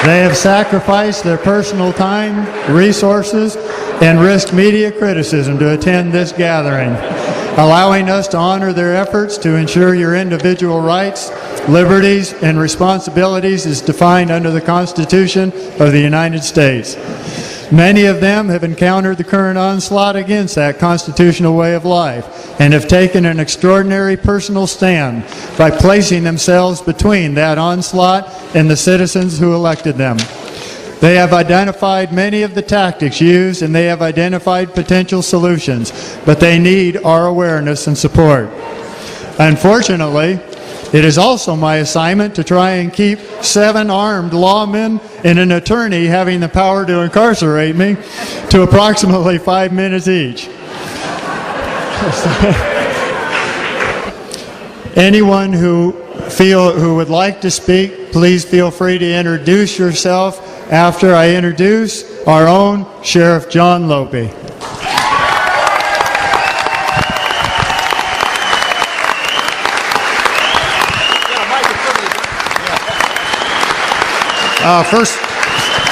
They have sacrificed their personal time, resources, and risked media criticism to attend this gathering, allowing us to honor their efforts to ensure your individual rights, liberties, and responsibilities is defined under the Constitution of the United States. Many of them have encountered the current onslaught against that constitutional way of life and have taken an extraordinary personal stand by placing themselves between that onslaught and the citizens who elected them. They have identified many of the tactics used and they have identified potential solutions, but they need our awareness and support. Unfortunately, it is also my assignment to try and keep 7 armed lawmen and an attorney having the power to incarcerate me to approximately 5 minutes each. Anyone who would like to speak, please feel free to introduce yourself after I introduce our own Sheriff John Lope.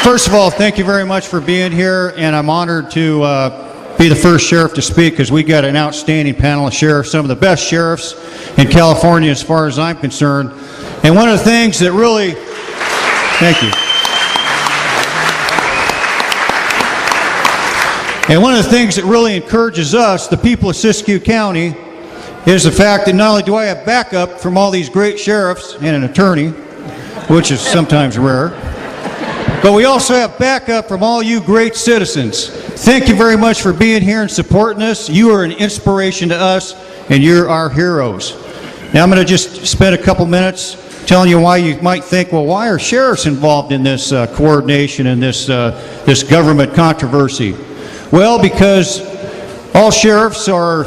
First of all, thank you very much for being here, and I'm honored to be the first sheriff to speak because we got an outstanding panel of sheriffs, some of the best sheriffs in California as far as I'm concerned. And one of the things that really, thank you. And one of the things that really encourages us, the people of Siskiyou County, is the fact that not only do I have backup from all these great sheriffs and an attorney, which is sometimes rare, but we also have backup from all you great citizens. Thank you very much for being here and supporting us. You are an inspiration to us, and you're our heroes. Now I'm going to just spend a couple minutes telling you why you might think, well, why are sheriffs involved in this coordination and this government controversy? Well, because all sheriffs are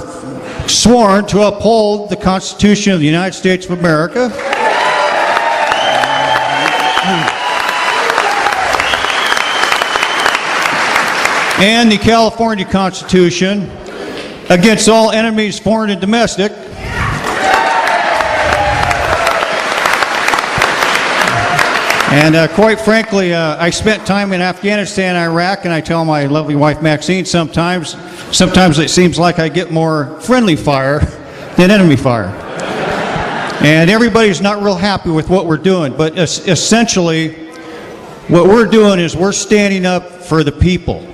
sworn to uphold the Constitution of the United States of America. And the California Constitution against all enemies, foreign and domestic. And quite frankly, I spent time in Afghanistan, Iraq, and I tell my lovely wife Maxine sometimes it seems like I get more friendly fire than enemy fire. And everybody's not real happy with what we're doing, but essentially what we're doing is we're standing up for the people.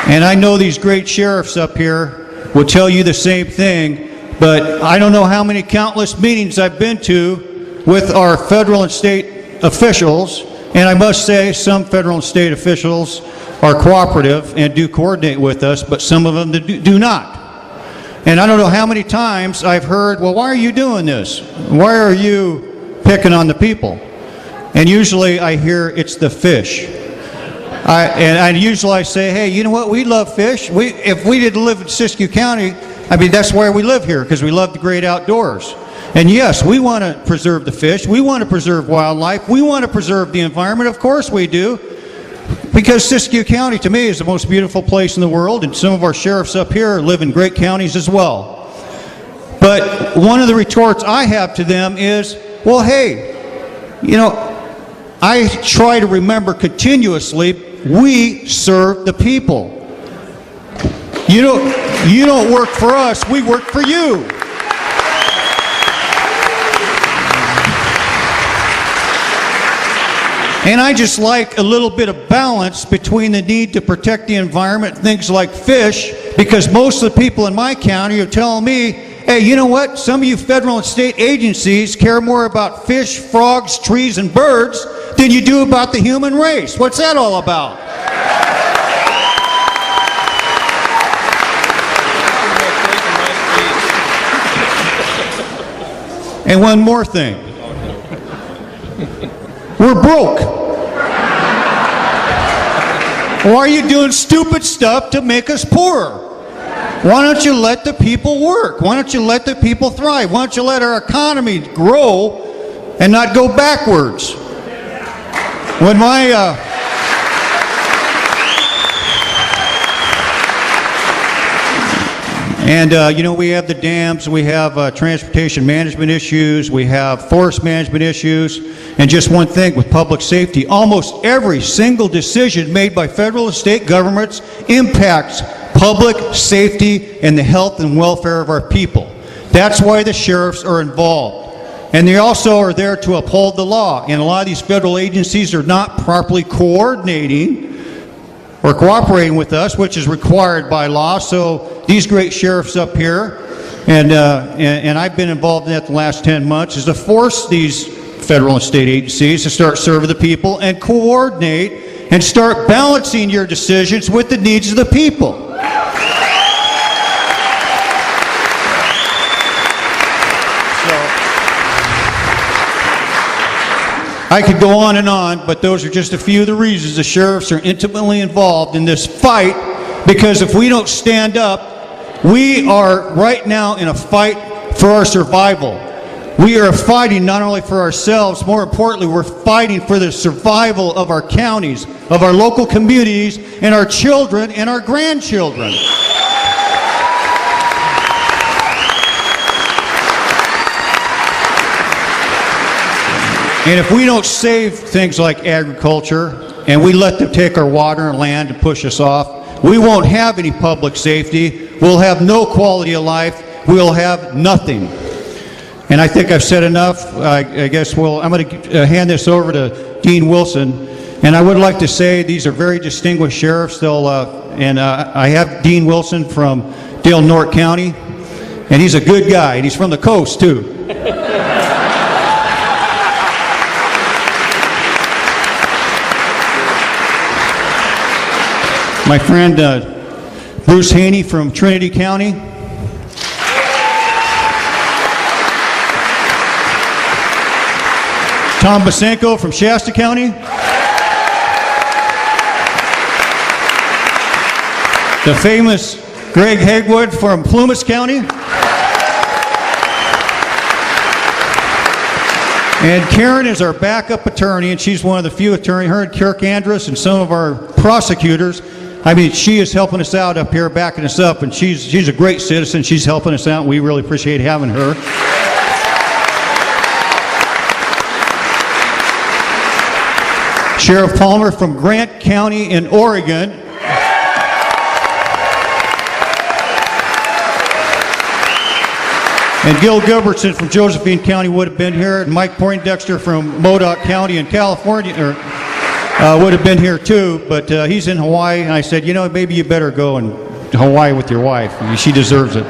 And I know these great sheriffs up here will tell you the same thing, but I don't know how many countless meetings I've been to with our federal and state officials, and I must say some federal and state officials are cooperative and do coordinate with us, but some of them do not. And I don't know how many times I've heard, well, why are you doing this? Why are you picking on the people? And usually I hear it's the fish. And usually I say, hey, you know what? We love fish. If we didn't live in Siskiyou County, I mean, that's why we live here, because we love the great outdoors. And yes, we want to preserve the fish. We want to preserve wildlife. We want to preserve the environment. Of course we do. Because Siskiyou County, to me, is the most beautiful place in the world, and some of our sheriffs up here live in great counties as well. But one of the retorts I have to them is, well, hey, you know, I try to remember continuously, we serve the people. You don't work for us, we work for you. And I just like a little bit of balance between the need to protect the environment, things like fish, because most of the people in my county are telling me, hey, you know what? Some of you federal and state agencies care more about fish, frogs, trees, and birds than you do about the human race. What's that all about? And one more thing. We're broke. Why are you doing stupid stuff to make us poorer? Why don't you let the people work? Why don't you let the people thrive? Why don't you let our economy grow and not go backwards? When And, we have the dams, we have transportation management issues, we have forest management issues, and just one thing with public safety, almost every single decision made by federal and state governments impacts public safety and the health and welfare of our people. That's why the sheriffs are involved. And they also are there to uphold the law. And a lot of these federal agencies are not properly coordinating or cooperating with us, which is required by law. So these great sheriffs up here, and I've been involved in that the last 10 months, is to force these federal and state agencies to start serving the people and coordinate and start balancing your decisions with the needs of the people. I could go on and on, but those are just a few of the reasons the sheriffs are intimately involved in this fight, because if we don't stand up, we are right now in a fight for our survival. We are fighting not only for ourselves, more importantly, we're fighting for the survival of our counties, of our local communities, and our children and our grandchildren. And if we don't save things like agriculture, and we let them take our water and land and push us off, we won't have any public safety, we'll have no quality of life, we'll have nothing. And I think I've said enough. I guess I'm going to hand this over to Dean Wilson. And I would like to say these are very distinguished sheriffs. I have Dean Wilson from Dale North County, and he's a good guy, and he's from the coast too. My friend Bruce Haney from Trinity County. Tom Basenko from Shasta County. The famous Greg Hagwood from Plumas County. And Karen is our backup attorney, and she's one of the few attorneys, her and Kirk Andrus and some of our prosecutors. I mean, she is helping us out up here, backing us up, and she's a great citizen. She's helping us out, and we really appreciate having her. Sheriff Palmer from Grant County in Oregon. And Gil Gilbertson from Josephine County would have been here, and Mike Poindexter from Modoc County in California would have been here too, but he's in Hawaii, and I said, maybe you better go in Hawaii with your wife. She deserves it.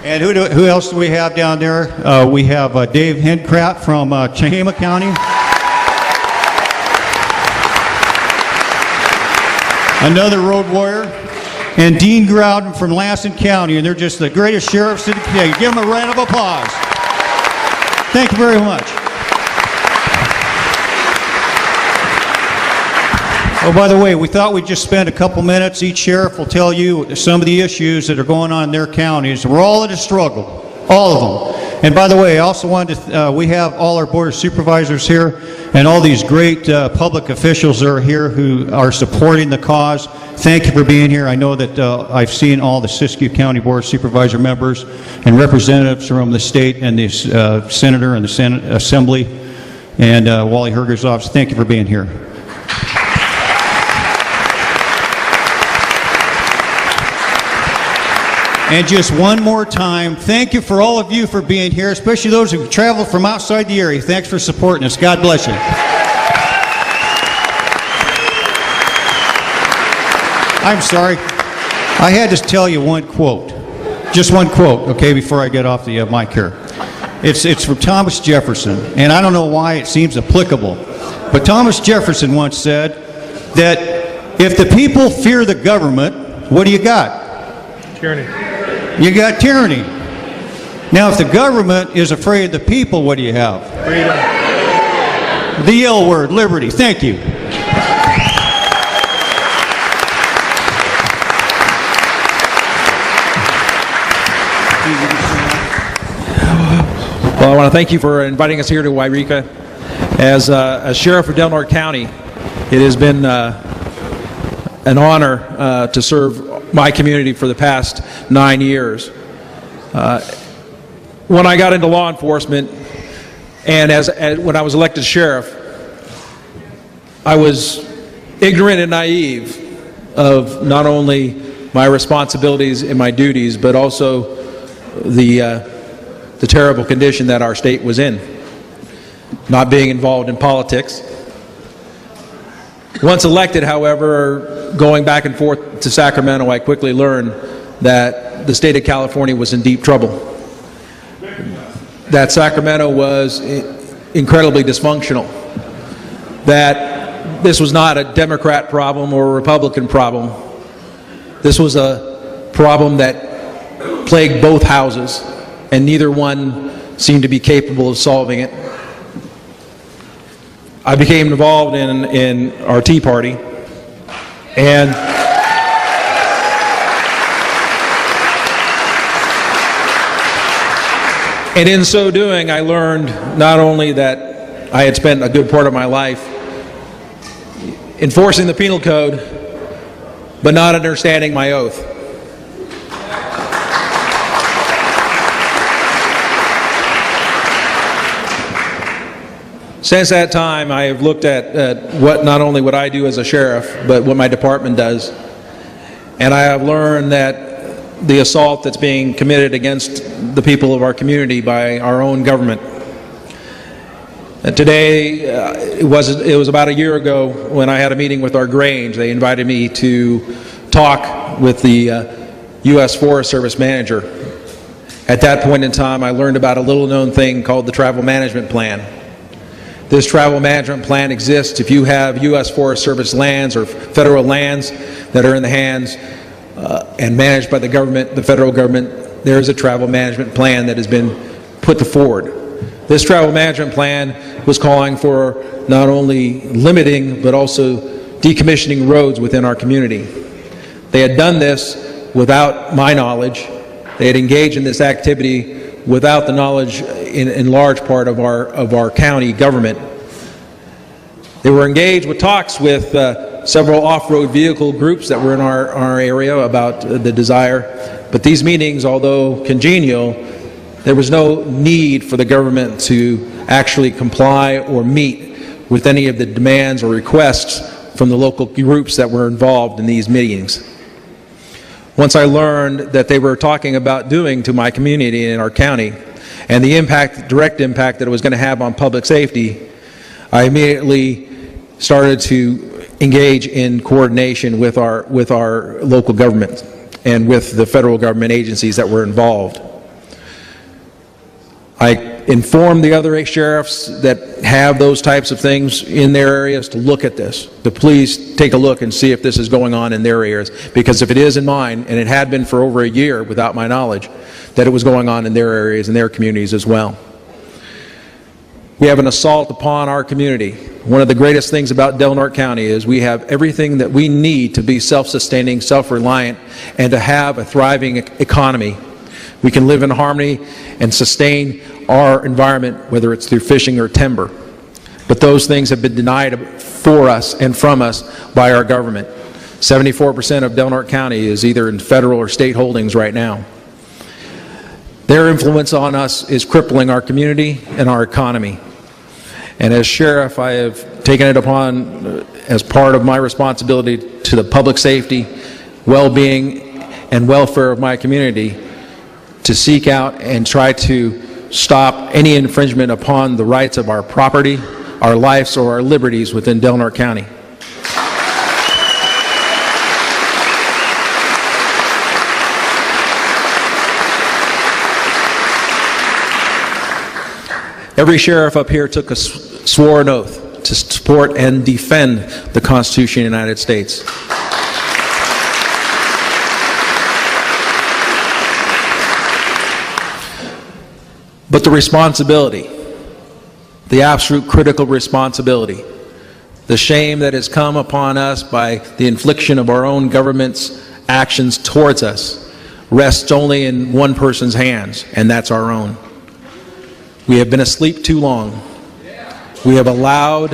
And who else do we have down there? We have Dave Hencraft from Chahama County. Another road warrior. And Dean Groudon from Lassen County, and they're just the greatest sheriffs in the community. Give them a round of applause. Thank you very much. Oh, by the way, we thought we'd just spend a couple minutes. Each sheriff will tell you some of the issues that are going on in their counties. We're all in a struggle, all of them. And by the way, I also wanted to, we have all our board of supervisors here, and all these great public officials are here who are supporting the cause. Thank you for being here. I know that I've seen all the Siskiyou County Board of Supervisor members and representatives from the state and the senator and the Senate Assembly and Wally Herger's office. Thank you for being here. And just one more time, thank you for all of you for being here, especially those who traveled from outside the area. Thanks for supporting us. God bless you. I'm sorry. I had to tell you one quote. Just one quote, okay, before I get off the mic here. It's from Thomas Jefferson, and I don't know why it seems applicable. But Thomas Jefferson once said that if the people fear the government, what do you got? Tyranny. You got tyranny. Now, if the government is afraid of the people, what do you have? Freedom. The L word, liberty. Thank you. Well, I want to thank you for inviting us here to Wairika. As Sheriff of Del Norte County, it has been an honor to serve my community for the past 9 years. When I got into law enforcement and when I was elected sheriff, I was ignorant and naive of not only my responsibilities and my duties, but also the terrible condition that our state was in, not being involved in politics. Once elected, however, going back and forth to Sacramento, I quickly learned that the state of California was in deep trouble. That Sacramento was incredibly dysfunctional. That this was not a Democrat problem or a Republican problem. This was a problem that plagued both houses, and neither one seemed to be capable of solving it. I became involved in our Tea Party, and in so doing, I learned not only that I had spent a good part of my life enforcing the penal code, but not understanding my oath. Since that time, I have looked at not only what I do as a sheriff, but what my department does. And I have learned that the assault that's being committed against the people of our community by our own government. And today, it was about a year ago when I had a meeting with our Grange. They invited me to talk with the U.S. Forest Service manager. At that point in time, I learned about a little-known thing called the Travel Management Plan. This travel management plan exists if you have U.S. Forest Service lands or federal lands that are in the hands and managed by the government, the federal government. There is a travel management plan that has been put forward. This travel management plan was calling for not only limiting but also decommissioning roads within our community. They had done this without my knowledge. They had engaged in this activity without the knowledge in large part of our county government. They were engaged with talks with several off-road vehicle groups that were in our area about the desire. But these meetings, although congenial, there was no need for the government to actually comply or meet with any of the demands or requests from the local groups that were involved in these meetings. Once I learned that they were talking about doing to my community in our county and the direct impact that it was going to have on public safety, I immediately started to engage in coordination with our local government and with the federal government agencies that were involved. I informed the other sheriffs that have those types of things in their areas to look at this, to please take a look and see if this is going on in their areas, because if it is in mine, and it had been for over a year without my knowledge, that it was going on in their areas and their communities as well. We have an assault upon our community. One of the greatest things about Del Norte County is we have everything that we need to be self-sustaining, self-reliant, and to have a thriving economy. We can live in harmony and sustain our environment, whether it's through fishing or timber. But those things have been denied for us and from us by our government. 74% of Del Norte County is either in federal or state holdings right now. Their influence on us is crippling our community and our economy. And as sheriff, I have taken it upon as part of my responsibility to the public safety, well-being, and welfare of my community to seek out and try to stop any infringement upon the rights of our property, our lives, or our liberties within Del Norte County. Every sheriff up here took a sworn oath to support and defend the Constitution of the United States. But the responsibility, the absolute critical responsibility, the shame that has come upon us by the infliction of our own government's actions towards us rests only in one person's hands, and that's our own. We have been asleep too long. We have allowed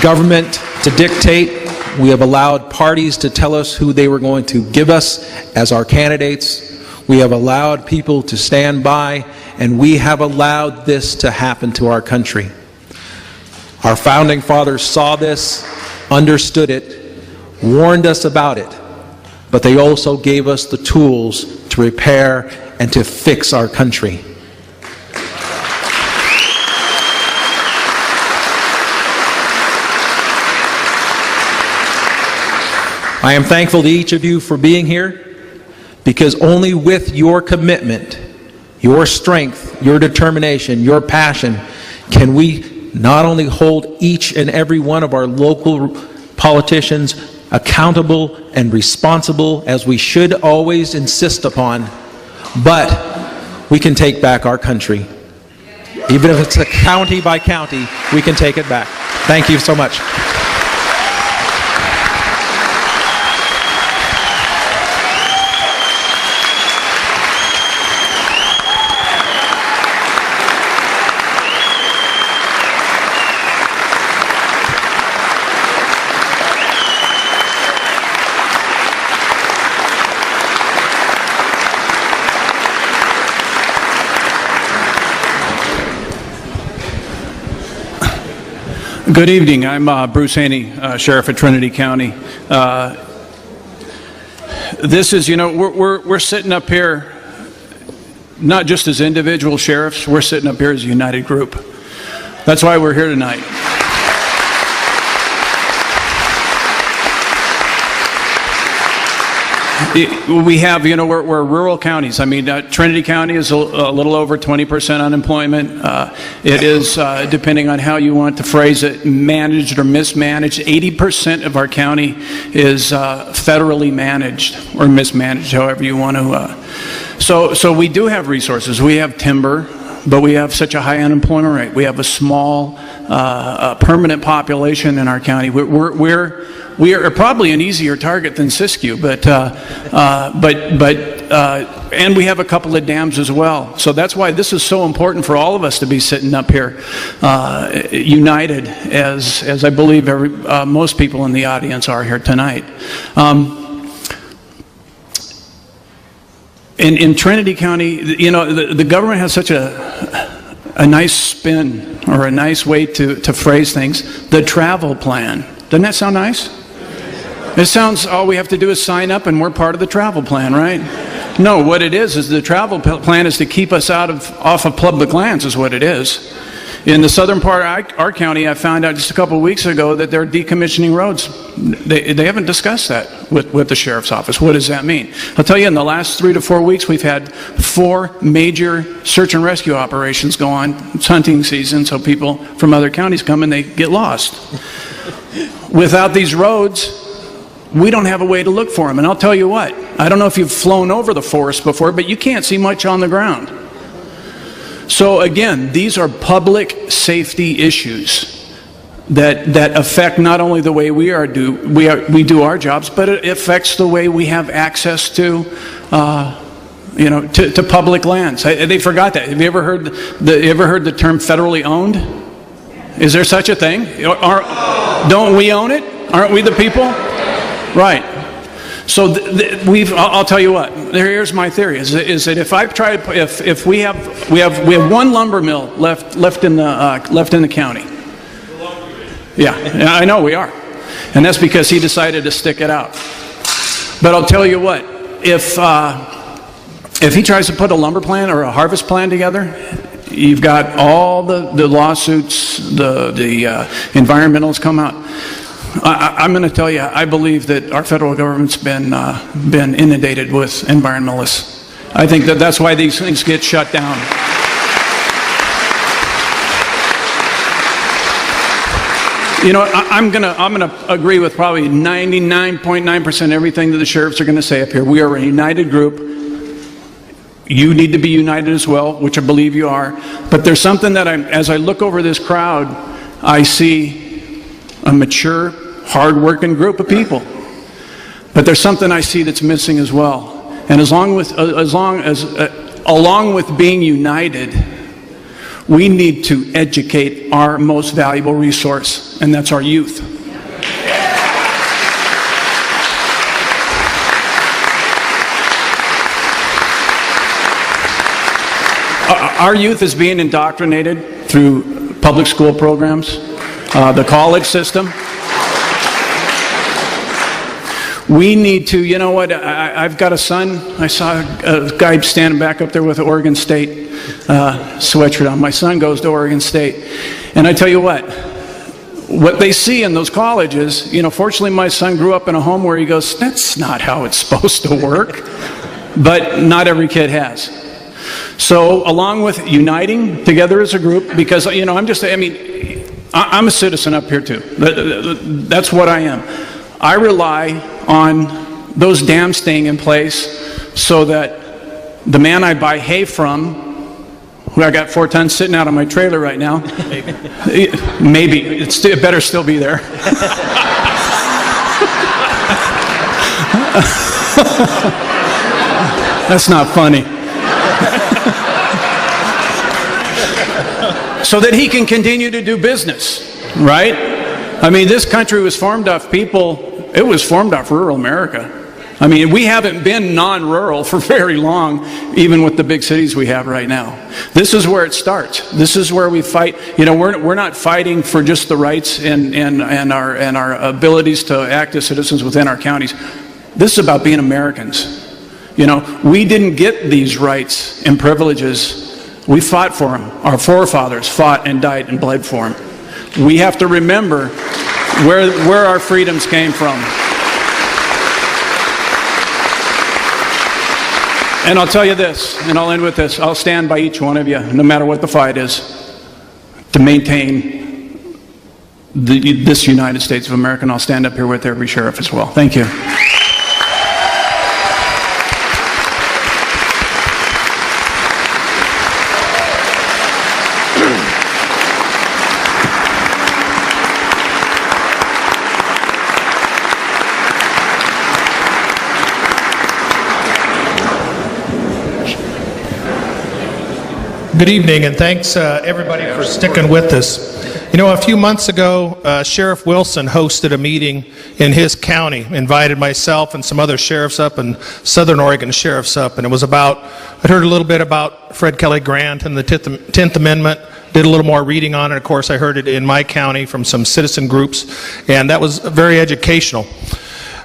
government to dictate We have allowed parties to tell us who they were going to give us as our candidates. We have allowed people to stand by, and we have allowed this to happen to our country. Our founding fathers saw this, understood it, warned us about it, but they also gave us the tools to repair and to fix our country. I am thankful to each of you for being here, because only with your commitment, your strength, your determination, your passion, can we not only hold each and every one of our local politicians accountable and responsible, as we should always insist upon, but we can take back our country. Even if it's a county by county, we can take it back. Thank you so much. Good evening. I'm Bruce Haney, Sheriff of Trinity County. This is, we're sitting up here not just as individual sheriffs, we're sitting up here as a united group. That's why we're here tonight. We have, we're rural counties. I mean, Trinity County is a little over 20% unemployment. It is, depending on how you want to phrase it, managed or mismanaged. 80% of our county is federally managed or mismanaged, however you want to. So we do have resources. We have timber, but we have such a high unemployment rate. We have a small permanent population in our county. We are probably an easier target than Siskiyou, and we have a couple of dams as well. So that's why this is so important for all of us to be sitting up here, united, as I believe most people in the audience are here tonight. In Trinity County, the government has such a nice spin, or a nice way to phrase things. The travel plan. Doesn't that sound nice? It sounds, all we have to do is sign up and we're part of the travel plan, right? No, what it is the travel plan is to keep us off of public lands, is what it is. In the southern part of our county, I found out just a couple of weeks ago that they're decommissioning roads. They haven't discussed that with the sheriff's office. What does that mean? I'll tell you, in the last 3 to 4 weeks, we've had 4 major search and rescue operations go on. It's hunting season, so people from other counties come and they get lost. Without these roads, we don't have a way to look for them. And I'll tell you what, I don't know if you've flown over the forest before, but you can't see much on the ground. So again, these are public safety issues that affect not only the way we do our jobs, but it affects the way we have access to public lands. They forgot that. Have you ever heard the term federally owned? Is there such a thing? Don't we own it? Aren't we the people? Right. So I'll tell you what. Here's my theory: is that if we have one lumber mill left in the county. Yeah, I know we are, and that's because he decided to stick it out. But I'll tell you what: if he tries to put a lumber plan or a harvest plan together, you've got all the lawsuits, the environmentalists come out. I'm going to tell you, I believe that our federal government's been inundated with environmentalists. I think that's why these things get shut down. I'm gonna agree with probably 99.9% everything that the sheriffs are going to say up here. We are a united group. You need to be united as well, which I believe you are. But there's something that as I look over this crowd, I see a mature, hard-working group of people. But there's something I see that's missing as well. And along with being united, we need to educate our most valuable resource, and that's our youth. Our youth is being indoctrinated through public school programs, the college system. We need to, you know what, I've got a son. I saw a guy standing back up there with an Oregon State sweatshirt on. My son goes to Oregon State. And I tell you what they see in those colleges, you know, fortunately my son grew up in a home where he goes, that's not how it's supposed to work. But not every kid has. So along with uniting together as a group, because, you know, I'm a citizen up here too. That's what I am. I rely on those dams staying in place so that the man I buy hay from, who I got 4 tons sitting out on my trailer right now, maybe it better still be there. That's not funny. So that he can continue to do business, right? I mean, this country was formed off people, it was formed off rural America. I mean, we haven't been non-rural for very long, even with the big cities we have right now. This is where it starts. This is where we fight. You know, we're not fighting for just the rights and our abilities to act as citizens within our counties. This is about being Americans. You know, we didn't get these rights and privileges. We fought for them. Our forefathers fought and died and bled for them. We have to remember where our freedoms came from. And I'll tell you this, and I'll end with this. I'll stand by each one of you, no matter what the fight is, to maintain this United States of America. And I'll stand up here with every sheriff as well. Thank you. Good evening, and thanks everybody for sticking with us. You know, a few months ago, Sheriff Wilson hosted a meeting in his county, invited myself and some other sheriffs up and Southern Oregon sheriffs up, and it was about, I heard a little bit about Fred Kelly Grant and the 10th Amendment, did a little more reading on it. Of course, I heard it in my county from some citizen groups, and that was very educational.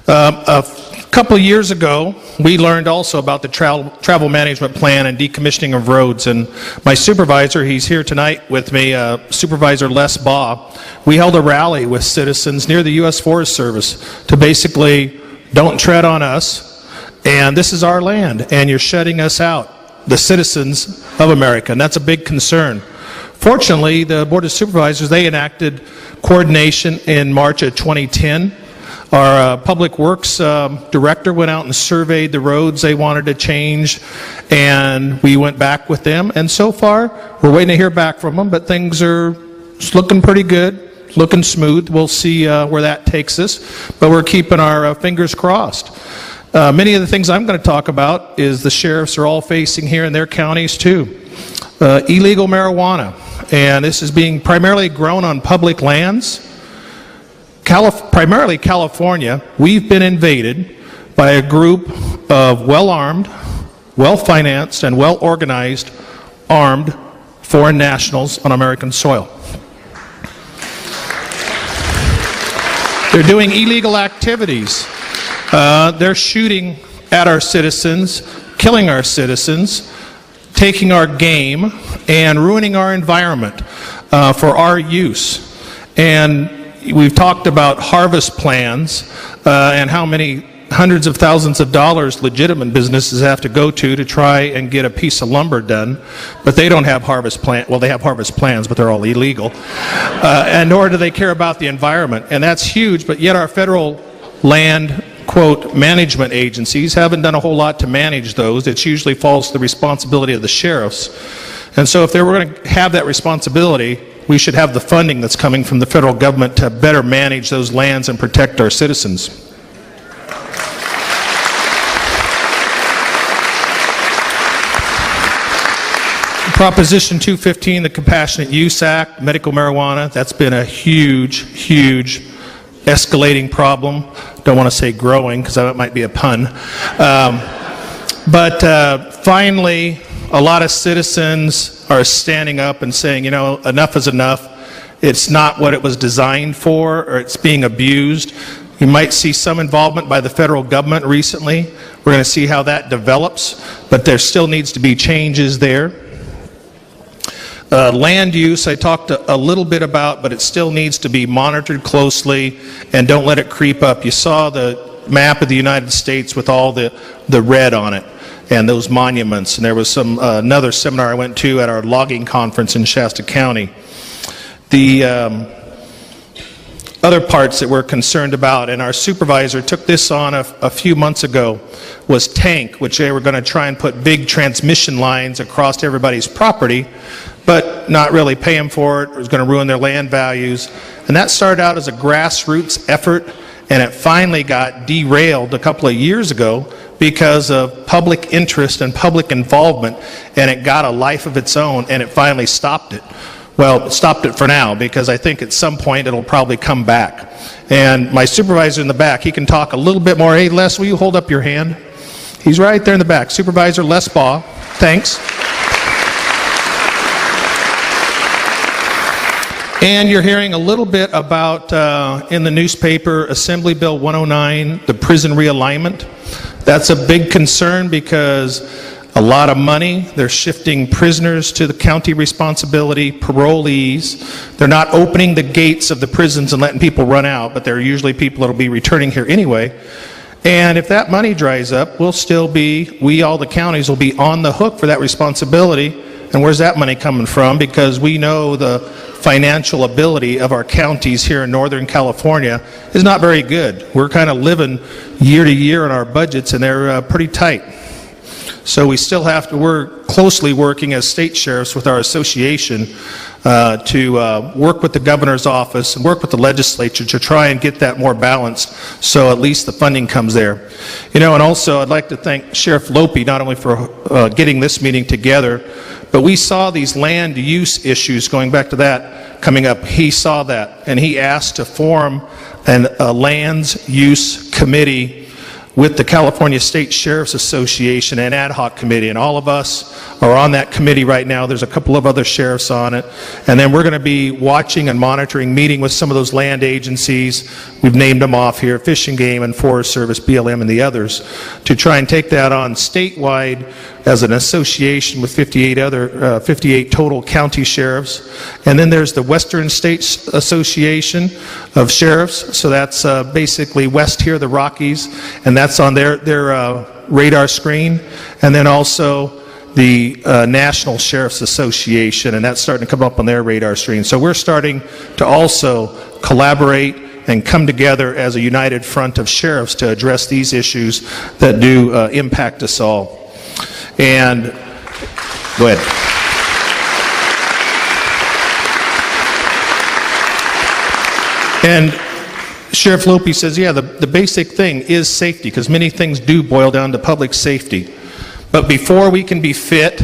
A couple of years ago, we learned also about the travel management plan and decommissioning of roads, and my supervisor, he's here tonight with me, Supervisor Les Baugh, we held a rally with citizens near the U.S. Forest Service to basically, don't tread on us, and this is our land, and you're shutting us out, the citizens of America, and that's a big concern. Fortunately, the Board of Supervisors, they enacted coordination in March of 2010. Our Public Works Director went out and surveyed the roads they wanted to change, and we went back with them. And so far, we're waiting to hear back from them, but things are looking pretty good, looking smooth. We'll see where that takes us, but we're keeping our fingers crossed. Many of the things I'm going to talk about is the sheriffs are all facing here in their counties too. Illegal marijuana, and this is being primarily grown on public lands. Primarily California, we've been invaded by a group of well-armed, well-financed, and well-organized armed foreign nationals on American soil. They're doing illegal activities. They're shooting at our citizens, killing our citizens, taking our game, and ruining our environment for our use. And we've talked about harvest plans and how many hundreds of thousands of dollars legitimate businesses have to go to try and get a piece of lumber done, but they don't have harvest plans. Well, they have harvest plans, but they're all illegal. And nor do they care about the environment. And that's huge, but yet our federal land, quote, management agencies haven't done a whole lot to manage those. It usually falls to the responsibility of the sheriffs. And so if they were going to have that responsibility, we should have the funding that's coming from the federal government to better manage those lands and protect our citizens. Proposition 215, the Compassionate Use Act, medical marijuana, that's been a huge, huge escalating problem. Don't want to say growing because that might be a pun. But finally, a lot of citizens are standing up and saying, you know, enough is enough. It's not what it was designed for, or it's being abused. You might see some involvement by the federal government recently. We're going to see how that develops, but there still needs to be changes there. Land use, I talked a little bit about, but it still needs to be monitored closely, and don't let it creep up. You saw the map of the United States with all the red on it and those monuments, and there was another seminar I went to at our logging conference in Shasta County. The other parts that we're concerned about, and our supervisor took this on a few months ago, was tank, which they were going to try and put big transmission lines across everybody's property, but not really pay them for it. It was going to ruin their land values. And that started out as a grassroots effort, and it finally got derailed a couple of years ago because of public interest and public involvement, and it got a life of its own, and it finally stopped it. Well, it stopped it for now, because I think at some point it'll probably come back. And my supervisor in the back, he can talk a little bit more. Hey, Les, will you hold up your hand? He's right there in the back. Supervisor Les Baugh. Thanks. And you're hearing a little bit about, in the newspaper, Assembly Bill 109, the prison realignment. That's a big concern because a lot of money, they're shifting prisoners to the county responsibility, parolees. They're not opening the gates of the prisons and letting people run out, but they're usually people that will be returning here anyway. And if that money dries up, all the counties will be on the hook for that responsibility. And where's that money coming from? Because we know the financial ability of our counties here in Northern California is not very good. We're kind of living year to year in our budgets, and they're pretty tight. So we still have to, we're closely working as state sheriffs with our association to work with the governor's office and work with the legislature to try and get that more balanced, so at least the funding comes there. You know, and also I'd like to thank Sheriff Lope not only for getting this meeting together, but we saw these land use issues, going back to that, coming up. He saw that, and he asked to form a lands use committee with the California State Sheriff's Association and ad hoc committee, and all of us are on that committee right now. There's a couple of other sheriffs on it, and then we're going to be watching and monitoring, meeting with some of those land agencies. We've named them off here: Fish and Game and Forest Service, BLM, and the others, to try and take that on statewide as an association with 58 total county sheriffs. And then there's the Western States Association of Sheriffs, so that's basically west here, the Rockies, and that's on their radar screen. And then also the National Sheriff's Association, and that's starting to come up on their radar screen. So we're starting to also collaborate and come together as a united front of sheriffs to address these issues that do impact us all. And go ahead. And Sheriff Lope says, yeah, the basic thing is safety, because many things do boil down to public safety. But before we can be fit,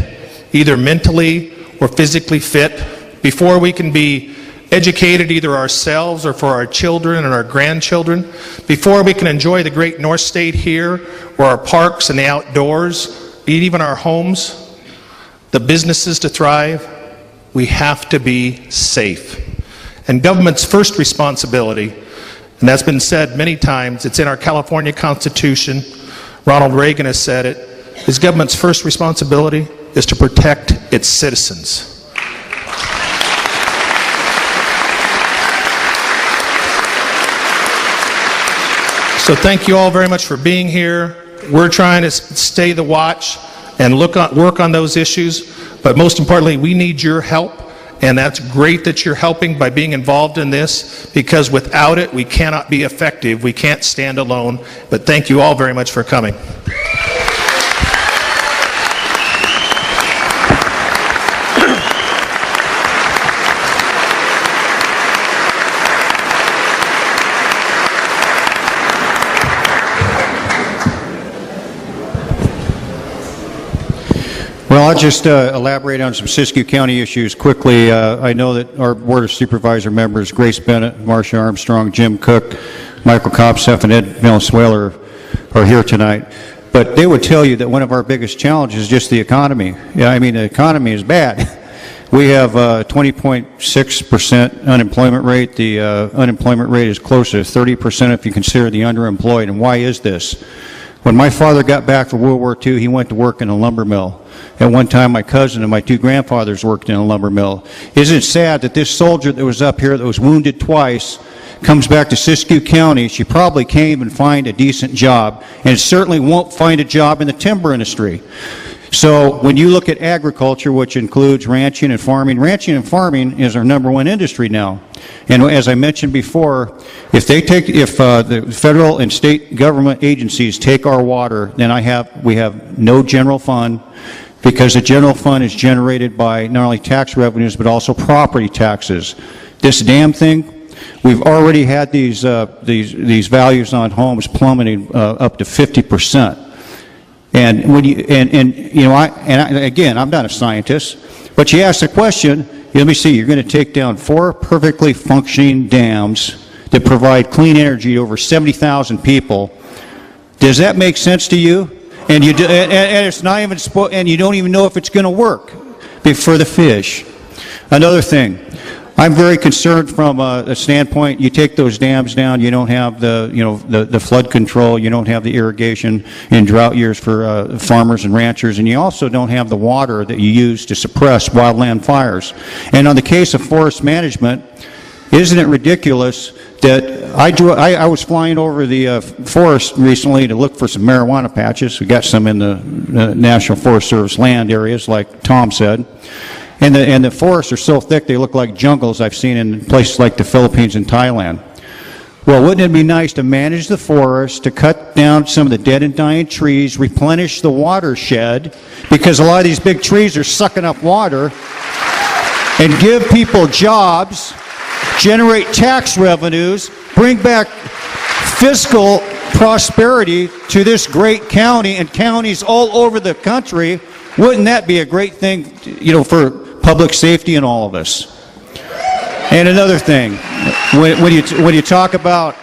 either mentally or physically fit, before we can be educated either ourselves or for our children and our grandchildren, before we can enjoy the great North State here, or our parks and the outdoors, even our homes, the businesses to thrive, we have to be safe. And government's first responsibility, and that's been said many times, it's in our California Constitution, Ronald Reagan has said it, is government's first responsibility is to protect its citizens. So thank you all very much for being here. We're trying to stay the watch and work on those issues, but most importantly, we need your help, and that's great that you're helping by being involved in this, because without it, we cannot be effective. We can't stand alone, but thank you all very much for coming. Well, I'll just elaborate on some Siskiyou County issues quickly. I know that our Board of Supervisor members, Grace Bennett, Marcia Armstrong, Jim Cook, Michael Kopseff, and Ed Valenzuela are here tonight. but they would tell you that one of our biggest challenges is just the economy. Yeah, I mean, the economy is bad. We have a 20.6% unemployment rate. The unemployment rate is closer to 30% if you consider the underemployed. And why is this? When my father got back from World War II, he went to work in a lumber mill. At one time, my cousin and my two grandfathers worked in a lumber mill. Isn't it sad that this soldier that was up here that was wounded twice comes back to Siskiyou County? She probably can't even find a decent job, and certainly won't find a job in the timber industry. So when you look at agriculture, which includes ranching and farming is our #1 industry now. And as I mentioned before, if the federal and state government agencies take our water, then we have no general fund, because the general fund is generated by not only tax revenues but also property taxes. This damn thing, we've already had these values on homes plummeting up to 50%. And when again, I'm not a scientist, but you ask the question, let me see, you're going to take down 4 perfectly functioning dams that provide clean energy to over 70,000 people. Does that make sense to you? And it's not even and you don't even know if it's going to work for the fish. Another thing, I'm very concerned from a standpoint, you take those dams down, you don't have the flood control, you don't have the irrigation in drought years for farmers and ranchers, and you also don't have the water that you use to suppress wildland fires. And on the case of forest management, isn't it ridiculous that I was flying over the forest recently to look for some marijuana patches. We got some in the National Forest Service land areas, like Tom said. And the forests are so thick they look like jungles I've seen in places like the Philippines and Thailand. Well, wouldn't it be nice to manage the forest, to cut down some of the dead and dying trees, replenish the watershed, because a lot of these big trees are sucking up water, and give people jobs, generate tax revenues, bring back fiscal prosperity to this great county and counties all over the country? Wouldn't that be a great thing, for public safety and all of us? And another thing, when you talk about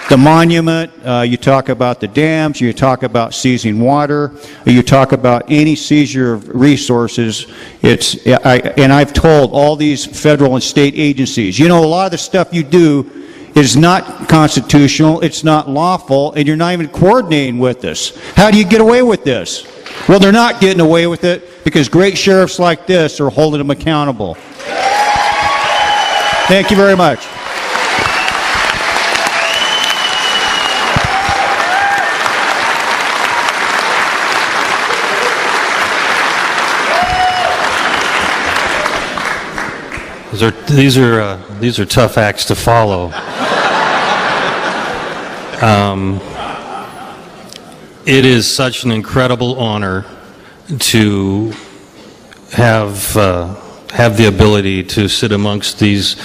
the monument, you talk about the dams, you talk about seizing water, you talk about any seizure of resources, and I've told all these federal and state agencies, a lot of the stuff you do is not constitutional, it's not lawful, and you're not even coordinating with us. How do you get away with this? Well, they're not getting away with it because great sheriffs like this are holding them accountable. Thank you very much. These are tough acts to follow. It is such an incredible honor to have the ability to sit amongst these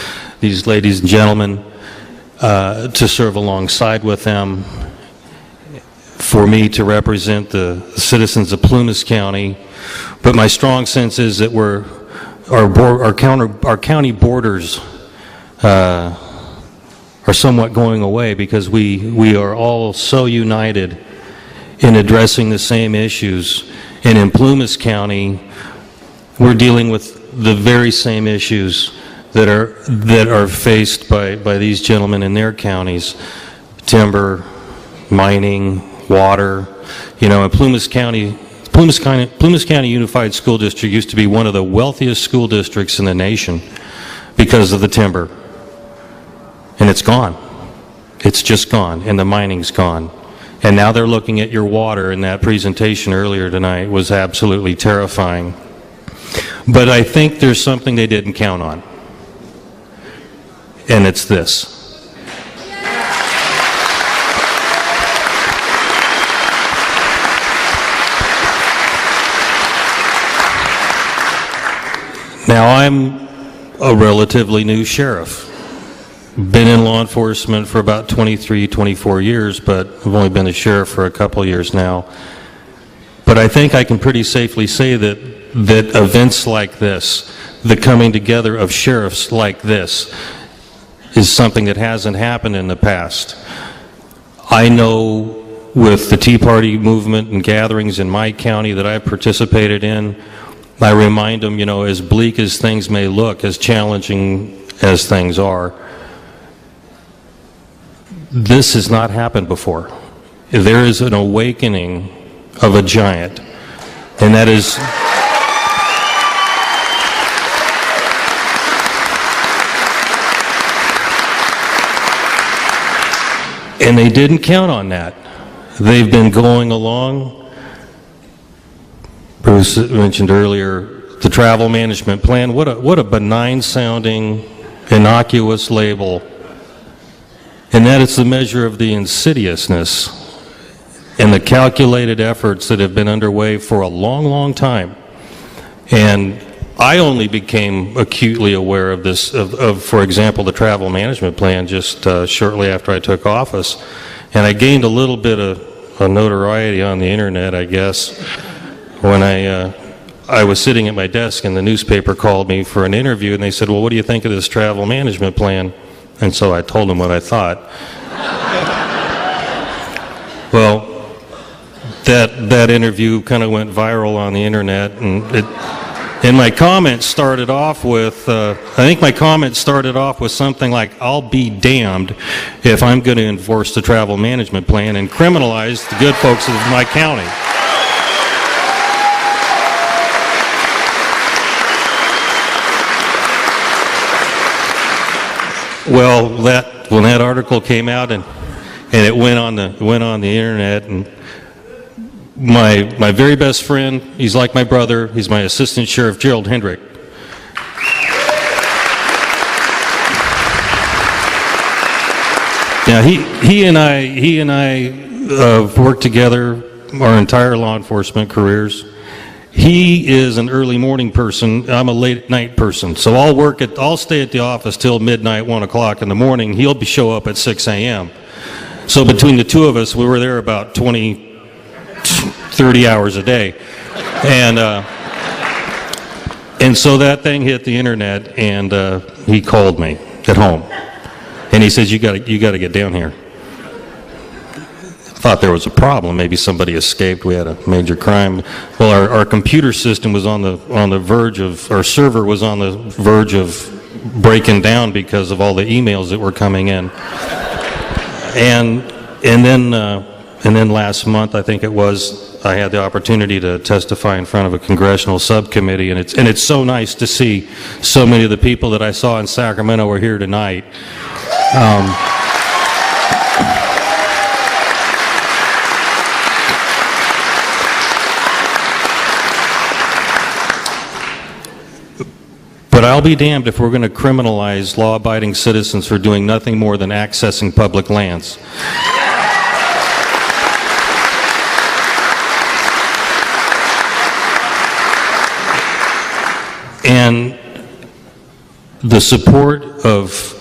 ladies and gentlemen, to serve alongside with them, for me to represent the citizens of Plumas County. But my strong sense is that our county borders are somewhat going away, because we are all so united in addressing the same issues. And in Plumas County, we're dealing with the very same issues that are faced by these gentlemen in their counties: timber, mining, water. In Plumas County Unified School District used to be one of the wealthiest school districts in the nation because of the timber. And it's gone. It's just gone, and the mining's gone. And now they're looking at your water, and that presentation earlier tonight was absolutely terrifying. But I think there's something they didn't count on, and it's this. Now, I'm a relatively new sheriff. Been in law enforcement for about 23, 24 years, but I've only been a sheriff for a couple of years now. But I think I can pretty safely say that events like this, the coming together of sheriffs like this, is something that hasn't happened in the past. I know with the Tea Party movement and gatherings in my county that I've participated in, I remind them, you know, as bleak as things may look, as challenging as things are, this has not happened before. There is an awakening of a giant, and that is... And they didn't count on that. They've been going along. Bruce mentioned earlier the travel management plan. What a benign-sounding, innocuous label. And that is the measure of the insidiousness and the calculated efforts that have been underway for a long, long time. And I only became acutely aware of this, for example, the travel management plan just shortly after I took office. And I gained a little bit of notoriety on the internet, I guess, when I was sitting at my desk and the newspaper called me for an interview and they said, well, what do you think of this travel management plan? And so I told them what I thought. Well, that interview kind of went viral on the internet, and my comments started off with, I think my comments started off with something like, I'll be damned if I'm going to enforce the travel management plan and criminalize the good folks of my county. Well, when that article came out and it went on the internet, and my very best friend, he's like my brother, he's my Assistant Sheriff Gerald Hendrick. Now he and I have worked together our entire law enforcement careers. He is an early morning person. I'm a late night person. So I'll stay at the office till midnight, 1 o'clock in the morning. He'll show up at 6 a.m. So between the two of us, we were there about 30 hours a day. And so that thing hit the internet, and he called me at home. And he says, you got to get down here. Thought there was a problem. Maybe somebody escaped. We had a major crime. Well, our computer system was on the verge of, our server was on the verge of breaking down because of all the emails that were coming in. And then last month, I think it was, I had the opportunity to testify in front of a congressional subcommittee, and it's so nice to see so many of the people that I saw in Sacramento are here tonight. But I'll be damned if we're going to criminalize law-abiding citizens for doing nothing more than accessing public lands. And the support of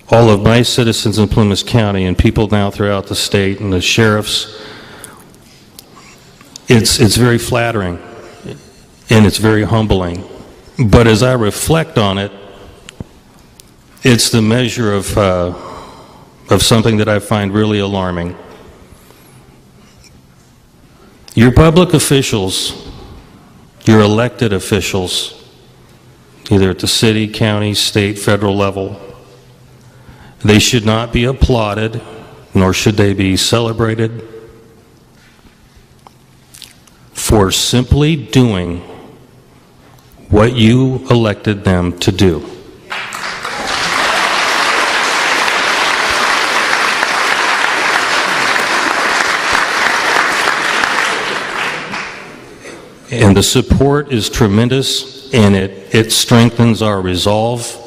all of my citizens in Plumas County and people now throughout the state and the sheriffs, it's very flattering and it's very humbling. But as I reflect on it, it's the measure of something that I find really alarming. Your public officials, your elected officials, either at the city, county, state, federal level, they should not be applauded, nor should they be celebrated for simply doing what you elected them to do. And the support is tremendous, and it strengthens our resolve,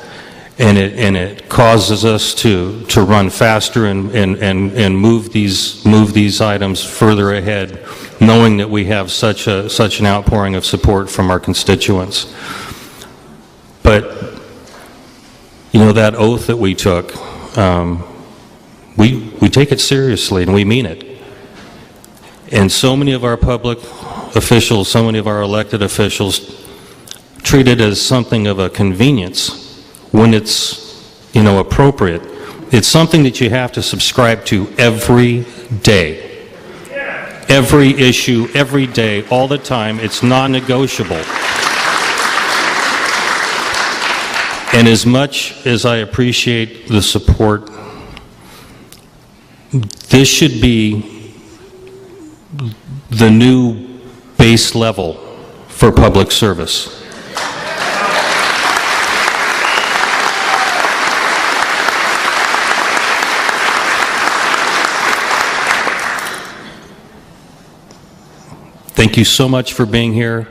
and it causes us to run faster and move these items further ahead, knowing that we have such an outpouring of support from our constituents. But you know, that oath that we took, we take it seriously and we mean it. And so many of our public officials, so many of our elected officials treat it as something of a convenience when it's, you know, appropriate. It's something that you have to subscribe to every day. Every issue, every day, all the time. It's non-negotiable. And as much as I appreciate the support, this should be the new base level for public service. Thank you so much for being here.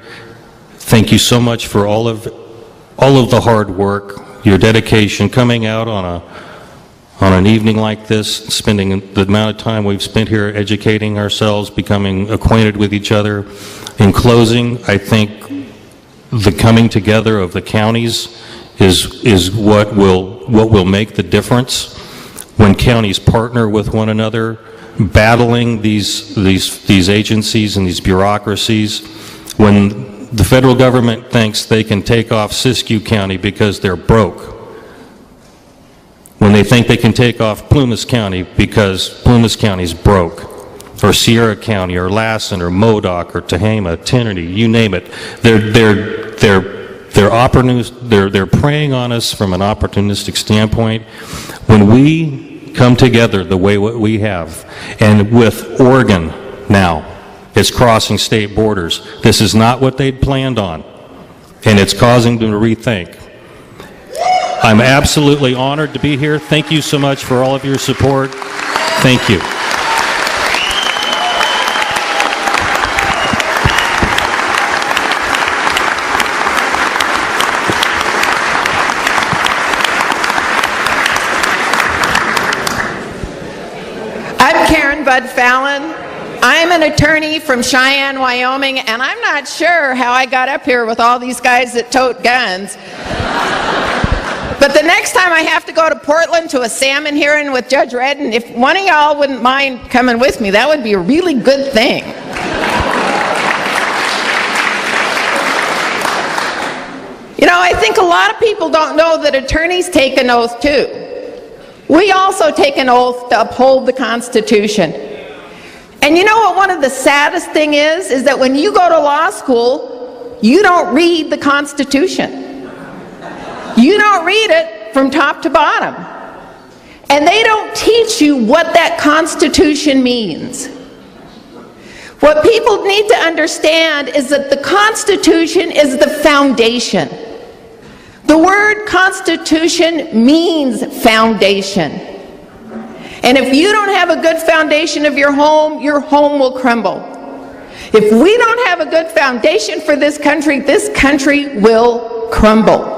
Thank you so much for all of the hard work, your dedication, coming out on an evening like this, spending the amount of time we've spent here educating ourselves, becoming acquainted with each other. In closing, I think the coming together of the counties is what will make the difference. When counties partner with one another, battling these agencies and these bureaucracies, when the federal government thinks they can take off Siskiyou County because they're broke, when they think they can take off Plumas County because Plumas County's broke, or Sierra County, or Lassen, or Modoc, or Tehama, Trinity, you name it, they're preying on us from an opportunistic standpoint. When we come together the way what we have, and with Oregon now, it's crossing state borders. This is not what they'd planned on, and it's causing them to rethink. I'm absolutely honored to be here. Thank you so much for all of your support. Thank you. I'm Karen Bud Fallon. I'm an attorney from Cheyenne, Wyoming, and I'm not sure how I got up here with all these guys that tote guns. But the next time I have to go to Portland to a salmon hearing with Judge Redden, if one of y'all wouldn't mind coming with me, that would be a really good thing. You know, I think a lot of people don't know that attorneys take an oath too. We also take an oath to uphold the Constitution. And you know what one of the saddest thing is that when you go to law school, you don't read the Constitution. You don't read it from top to bottom. And they don't teach you what that Constitution means. What people need to understand is that the Constitution is the foundation. The word Constitution means foundation. And if you don't have a good foundation of your home will crumble. If we don't have a good foundation for this country will crumble.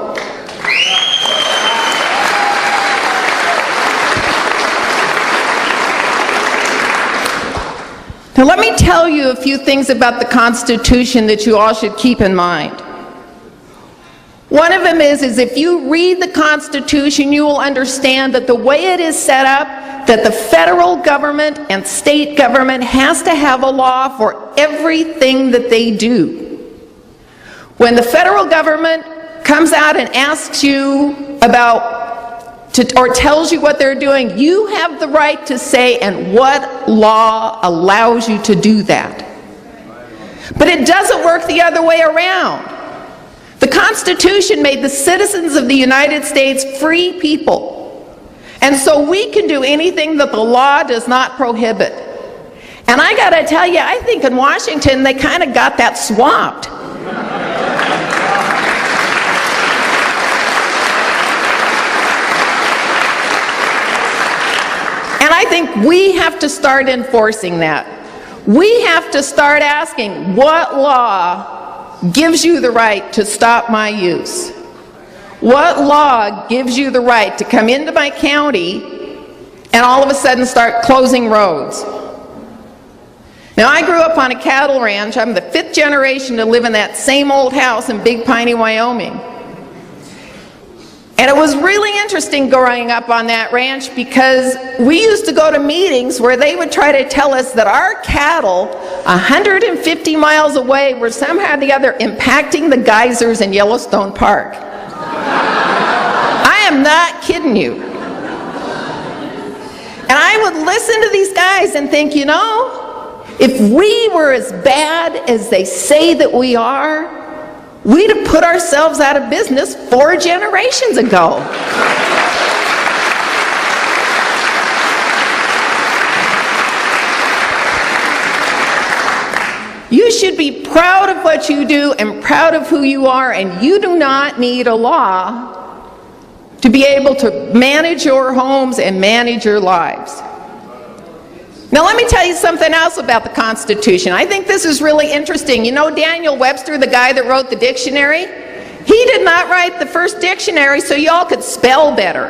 Now let me tell you a few things about the Constitution that you all should keep in mind. One of them is if you read the Constitution, you will understand that the way it is set up, that the federal government and state government has to have a law for everything that they do. When the federal government comes out and asks you about or tells you what they're doing, you have the right to say, and what law allows you to do that? But it doesn't work the other way around. The Constitution made the citizens of the United States free people. And so we can do anything that the law does not prohibit. And I gotta tell you, I think in Washington they kind of got that swamped. And I think we have to start enforcing that. We have to start asking, what law gives you the right to stop my use? What law gives you the right to come into my county and all of a sudden start closing roads? Now, I grew up on a cattle ranch. I'm the 5th generation to live in that same old house in Big Piney, Wyoming. And it was really interesting growing up on that ranch because we used to go to meetings where they would try to tell us that our cattle 150 miles away were somehow or the other impacting the geysers in Yellowstone Park. I am not kidding you. I would listen to these guys and think, you know, if we were as bad as they say that we are, we'd have put ourselves out of business 4 generations ago. You should be proud of what you do and proud of who you are, and you do not need a law to be able to manage your homes and manage your lives. Now let me tell you something else about the Constitution. I think this is really interesting. You know Daniel Webster, the guy that wrote the dictionary? He did not write the first dictionary so y'all could spell better.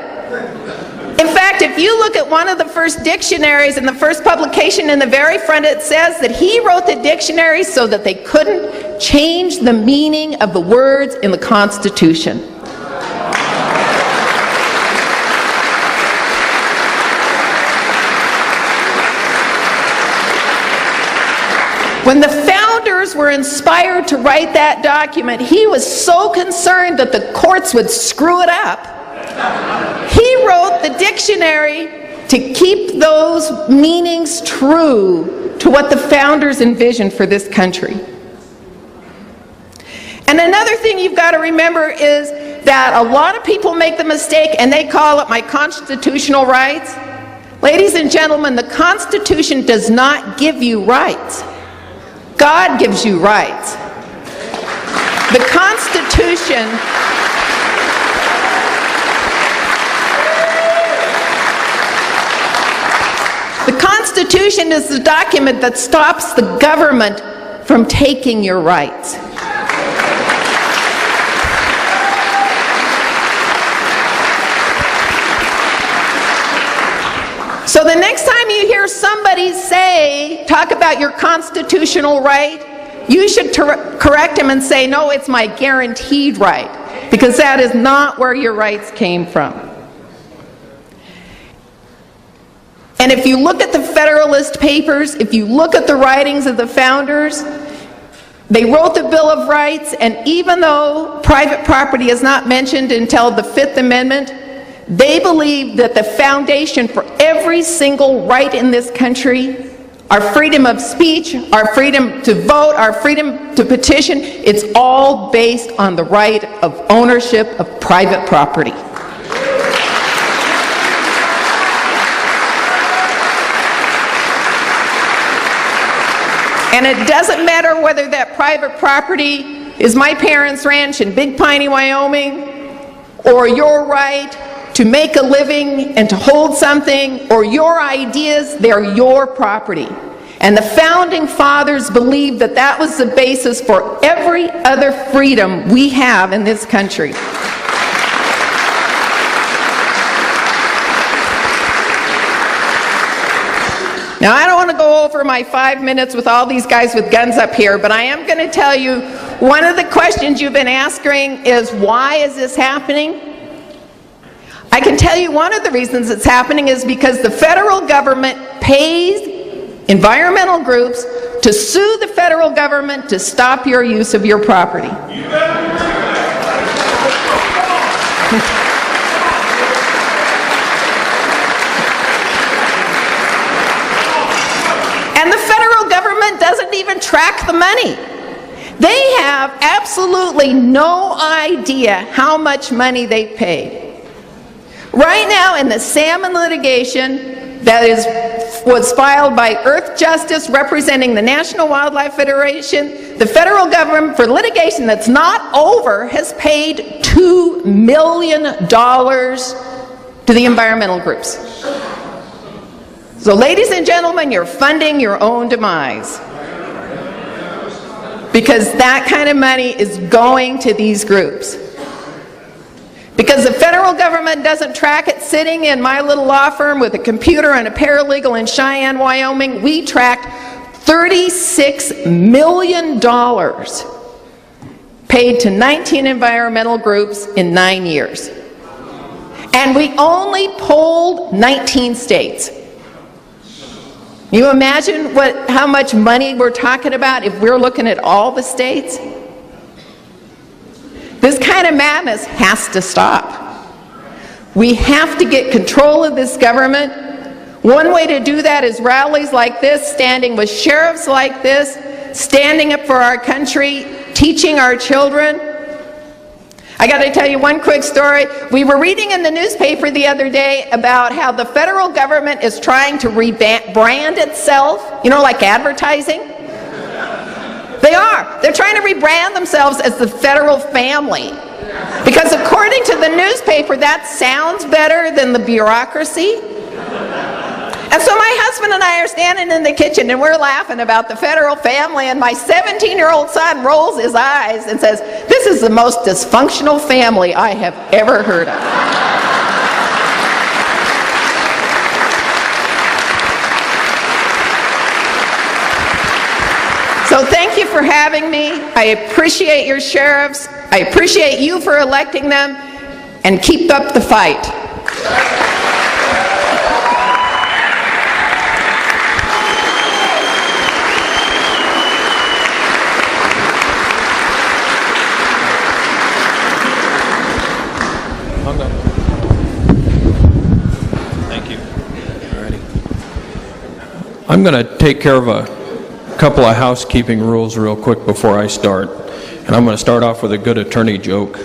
In fact, if you look at one of the first dictionaries in the first publication in the very front, it says that he wrote the dictionary so that they couldn't change the meaning of the words in the Constitution. When the founders were inspired to write that document, he was so concerned that the courts would screw it up. He wrote the dictionary to keep those meanings true to what the founders envisioned for this country. And another thing you've got to remember is that a lot of people make the mistake and they call it my constitutional rights. Ladies and gentlemen, the Constitution does not give you rights. God gives you rights. The Constitution is the document that stops the government from taking your rights. So the next time you hear somebody talk about your constitutional right, you should correct him and say, no, it's my guaranteed right, because that is not where your rights came from. And if you look at the Federalist Papers, if you look at the writings of the founders, they wrote the Bill of Rights, and even though private property is not mentioned until the Fifth Amendment, they believe that the foundation for every single right in this country, our freedom of speech, our freedom to vote, our freedom to petition, it's all based on the right of ownership of private property. And it doesn't matter whether that private property is my parents' ranch in Big Piney, Wyoming, or your right to make a living and to hold something, or your ideas, they're your property. And the founding fathers believed that that was the basis for every other freedom we have in this country. Now, I don't want to go over my 5 minutes with all these guys with guns up here, but I am going to tell you one of the questions you've been asking is, why is this happening? I can tell you one of the reasons it's happening is because the federal government pays environmental groups to sue the federal government to stop your use of your property. And the federal government doesn't even track the money. They have absolutely no idea how much money they paid. Right now, in the salmon litigation that was filed by Earth Justice representing the National Wildlife Federation, the federal government, for litigation that's not over, has paid $2 million to the environmental groups. So, ladies and gentlemen, you're funding your own demise, because that kind of money is going to these groups. Because the federal government doesn't track it. Sitting in my little law firm with a computer and a paralegal in Cheyenne, Wyoming, we tracked $36 million paid to 19 environmental groups in 9 years. And we only polled 19 states. You imagine how much money we're talking about if we're looking at all the states? This kind of madness has to stop. We have to get control of this government. One way to do that is rallies like this, standing with sheriffs like this, standing up for our country, teaching our children. I got to tell you one quick story. We were reading in the newspaper the other day about how the federal government is trying to rebrand itself, you know, like advertising. They are. They're trying to rebrand themselves as the federal family. Because according to the newspaper, that sounds better than the bureaucracy. And so my husband and I are standing in the kitchen and we're laughing about the federal family, and my 17-year-old son rolls his eyes and says, "This is the most dysfunctional family I have ever heard of." So thank you for having me. I appreciate your sheriffs. I appreciate you for electing them, and keep up the fight. Thank you. Alrighty. I'm going to take care of a couple of housekeeping rules real quick before I start. And I'm going to start off with a good attorney joke.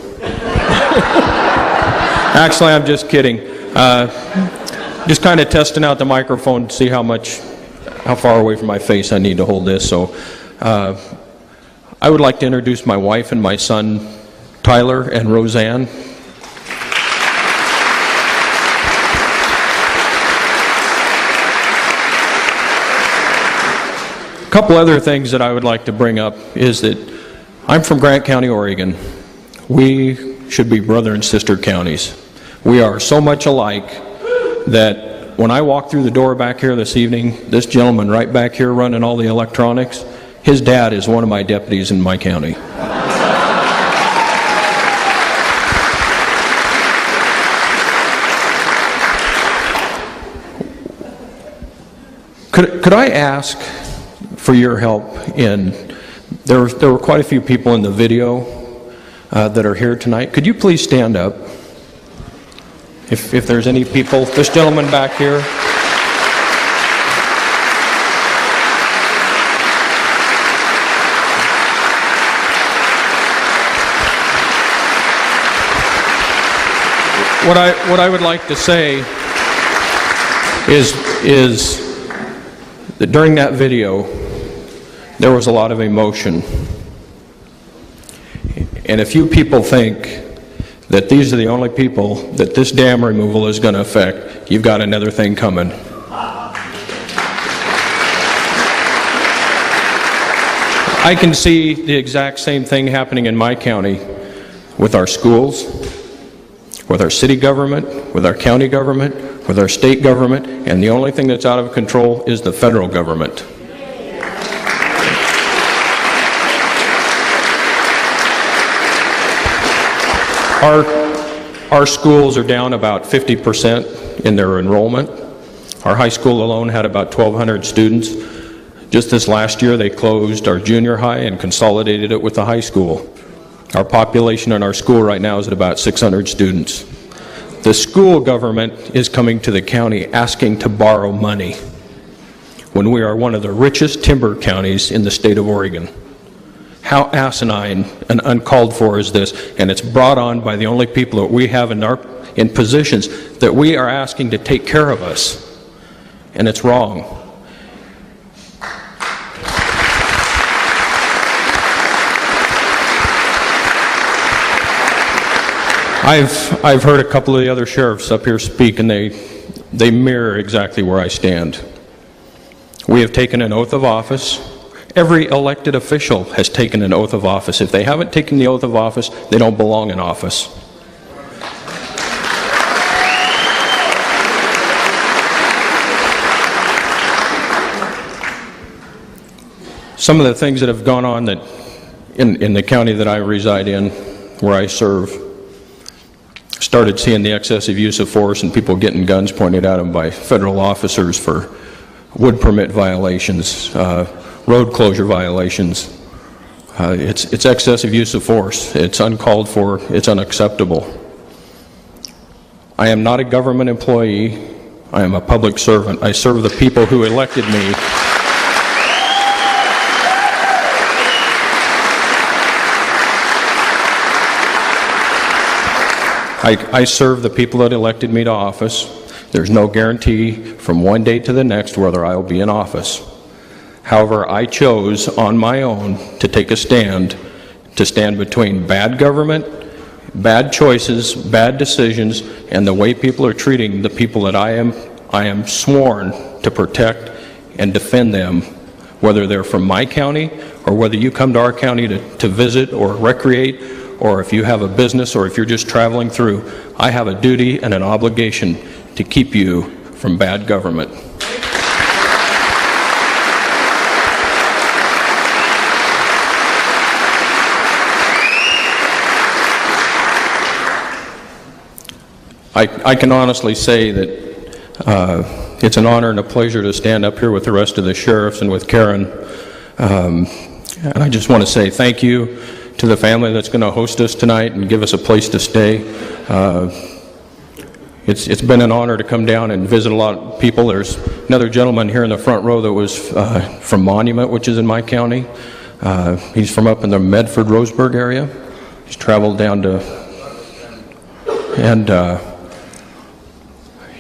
Actually, I'm just kidding. Just kind of testing out the microphone to see how far away from my face I need to hold this. So I would like to introduce my wife and my son, Tyler and Roseanne. A couple other things that I would like to bring up is that I'm from Grant County, Oregon. We should be brother and sister counties. We are so much alike that when I walk through the door back here this evening, this gentleman right back here running all the electronics, his dad is one of my deputies in my county. Could I ask for your help in, there were quite a few people in the video that are here tonight. Could you please stand up? If there's any people, this gentleman back here. What I would like to say is that during that video, there was a lot of emotion. And if you people think that these are the only people that this dam removal is going to affect, you've got another thing coming. I can see the exact same thing happening in my county with our schools, with our city government, with our county government, with our state government, and the only thing that's out of control is the federal government. Our schools are down about 50% in their enrollment. Our high school alone had about 1,200 students. Just this last year, they closed our junior high and consolidated it with the high school. Our population in our school right now is at about 600 students. The school government is coming to the county asking to borrow money when we are one of the richest timber counties in the state of Oregon. How asinine and uncalled for is this? And it's brought on by the only people that we have in positions that we are asking to take care of us. And it's wrong. I've heard a couple of the other sheriffs up here speak, and they mirror exactly where I stand. We have taken an oath of office. Every elected official has taken an oath of office. If they haven't taken the oath of office, they don't belong in office. Some of the things that have gone on that in the county that I reside in, where I serve, started seeing the excessive use of force and people getting guns pointed at them by federal officers for wood permit violations, road closure violations. It's excessive use of force. It's uncalled for. It's unacceptable. I am not a government employee. I am a public servant. I serve the people who elected me. I serve the people that elected me to office. There's no guarantee from one day to the next whether I will be in office. However, I chose on my own to take a stand, to stand between bad government, bad choices, bad decisions, and the way people are treating the people that I am sworn to protect and defend them, whether they're from my county or whether you come to our county to visit or recreate, or if you have a business or if you're just traveling through. I have a duty and an obligation to keep you from bad government. I can honestly say that it's an honor and a pleasure to stand up here with the rest of the sheriffs and with Karen. And I just want to say thank you to the family that's going to host us tonight and give us a place to stay. It's been an honor to come down and visit a lot of people. There's another gentleman here in the front row that was from Monument, which is in my county. He's from up in the Medford-Roseburg area. He's traveled down to, and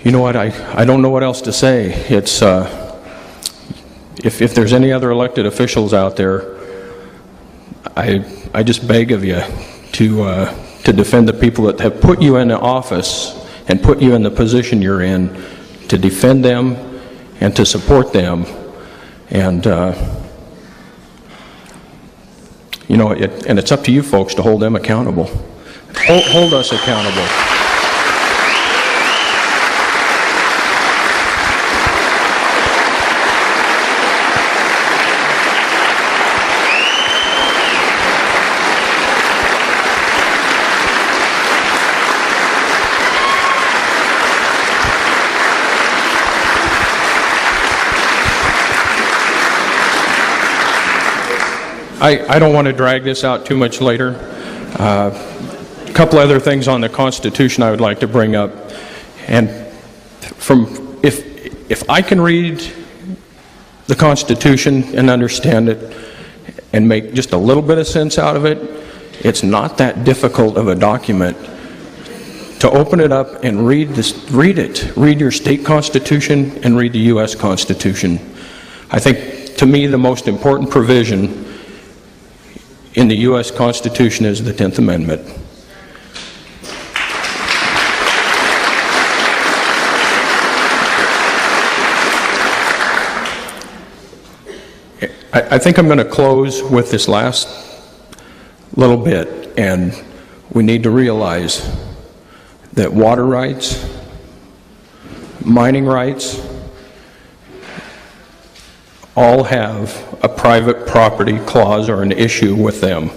you know what, I don't know what else to say. It's, if there's any other elected officials out there, I just beg of you to defend the people that have put you in the office and put you in the position you're in, to defend them and to support them. And you know, and it's up to you folks to hold them accountable. Hold us accountable. I don't want to drag this out too much later. A couple other things on the Constitution I would like to bring up. And if I can read the Constitution and understand it and make just a little bit of sense out of it, it's not that difficult of a document to open it up and read it. Read your state constitution and read the U.S. Constitution. I think, to me, the most important provision in the U.S. Constitution is the 10th Amendment. I think I'm going to close with this last little bit, and we need to realize that water rights, mining rights, all have a private property clause or an issue with them.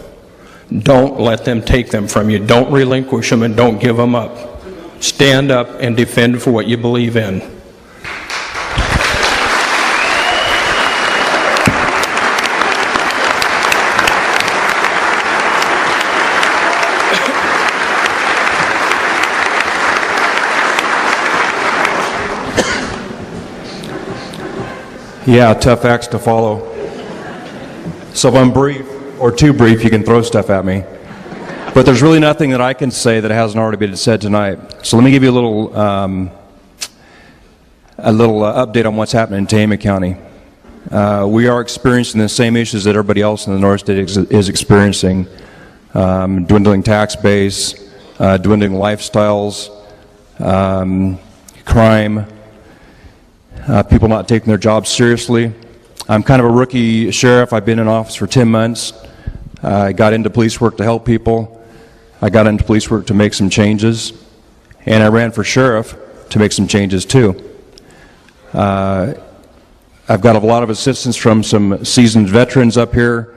Don't let them take them from you. Don't relinquish them and don't give them up. Stand up and defend for what you believe in. Yeah, tough acts to follow. So if I'm brief or too brief, you can throw stuff at me. But there's really nothing that I can say that hasn't already been said tonight. So let me give you a little update on what's happening in Tehama County. We are experiencing the same issues that everybody else in the North State is experiencing. Dwindling tax base, dwindling lifestyles, crime, people not taking their jobs seriously. I'm kind of a rookie sheriff. I've been in office for 10 months. I got into police work to help people. I got into police work to make some changes. And I ran for sheriff to make some changes too. I've got a lot of assistance from some seasoned veterans up here.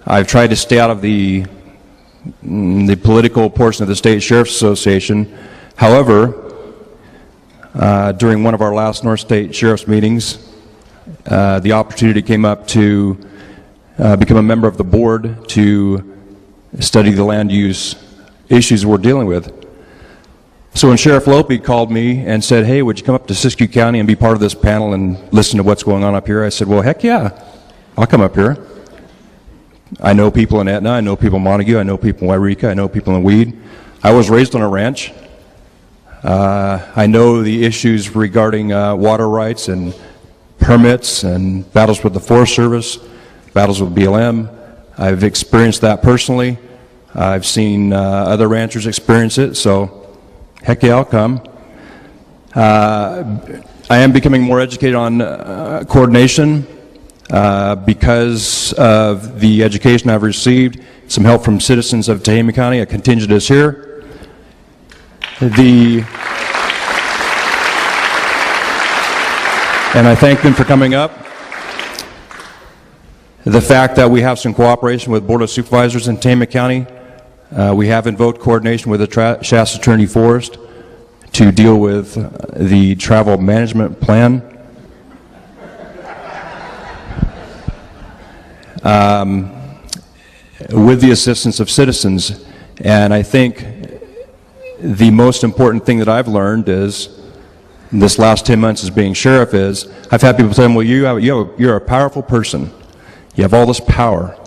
I've tried to stay out of the political portion of the State Sheriff's Association. However, during one of our last North State Sheriff's meetings, the opportunity came up to become a member of the board to study the land use issues we're dealing with. So when Sheriff Lope called me and said, hey, would you come up to Siskiyou County and be part of this panel and listen to what's going on up here, I said, well, heck yeah, I'll come up here. I know people in Etna, I know people in Montague, I know people in Wairika, I know people in Weed. I was raised on a ranch. I know the issues regarding water rights and permits and battles with the Forest Service, battles with BLM. I've experienced that personally. I've seen other ranchers experience it, so heck yeah, I'll come. I am becoming more educated on coordination because of the education I've received, some help from citizens of Tehama County. A contingent is here. And I thank them for coming up. The fact that we have some cooperation with Board of Supervisors in Tehama County. We have invoked coordination with the Shasta Trinity Forest to deal with the travel management plan. With the assistance of citizens. And I think the most important thing that I've learned is, this last 10 months as being sheriff, is I've had people say, well, you're a powerful person. You have all this power.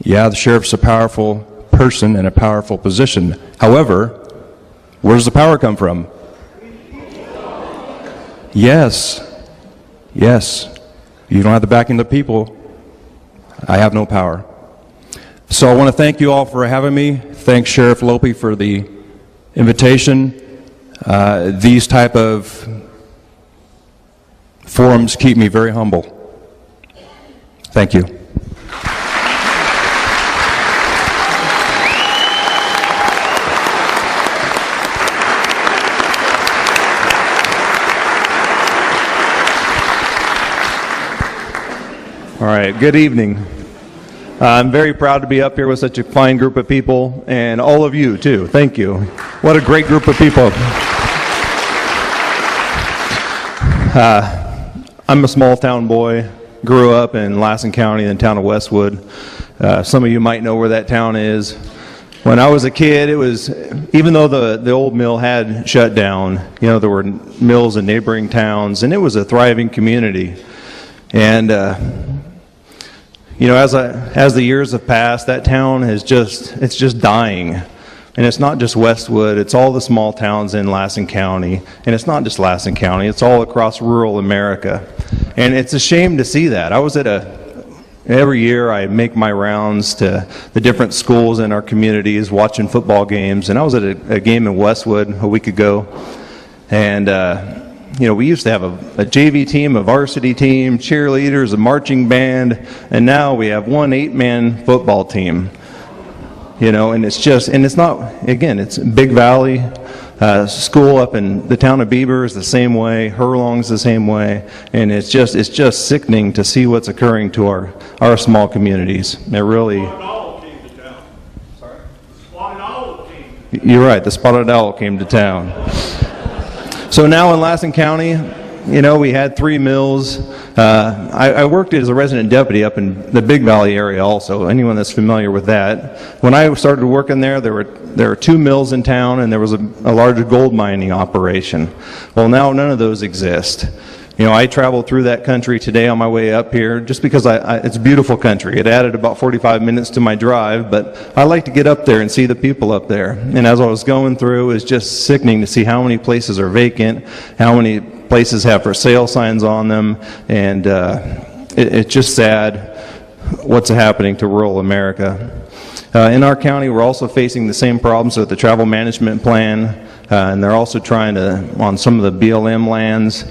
Yeah, the sheriff's a powerful person in a powerful position. However, where does the power come from? Yes. Yes. You don't have the backing of the people. I have no power. So I want to thank you all for having me. Thanks Sheriff Lope for the invitation. These type of forums keep me very humble. Thank you. All right, good evening. I'm very proud to be up here with such a fine group of people, and all of you too. Thank you. What a great group of people. I'm a small town boy, grew up in Lassen County in the town of Westwood. Some of you might know where that town is. When I was a kid, it was, even though the old mill had shut down, you know, there were mills in neighboring towns, and it was a thriving community. And you know, as the years have passed, that town it's just dying. And it's not just Westwood, it's all the small towns in Lassen County. And it's not just Lassen County, it's all across rural America. And it's a shame to see that. I was every year I make my rounds to the different schools in our communities watching football games. And I was at a game in Westwood a week ago. And you know, we used to have a JV team, a varsity team, cheerleaders, a marching band, and now we have one 8-man football team. You know, and it's not, again, it's Big Valley school up in the town of Beaver is the same way, Hurlong's the same way, and it's just sickening to see what's occurring to our small communities. It really. You're right, the Spotted Owl came to town. So now in Lassen County, you know, we had 3 mills. I worked as a resident deputy up in the Big Valley area also, anyone that's familiar with that. When I started working there were 2 mills in town, and there was a large gold mining operation. Well, now none of those exist. You know, I traveled through that country today on my way up here just because it's a beautiful country. It added about 45 minutes to my drive, but I like to get up there and see the people up there. And as I was going through, it was just sickening to see how many places are vacant, how many places have for sale signs on them, and it's just sad what's happening to rural America. In our county, we're also facing the same problems with the travel management plan, and they're also trying to, on some of the BLM lands,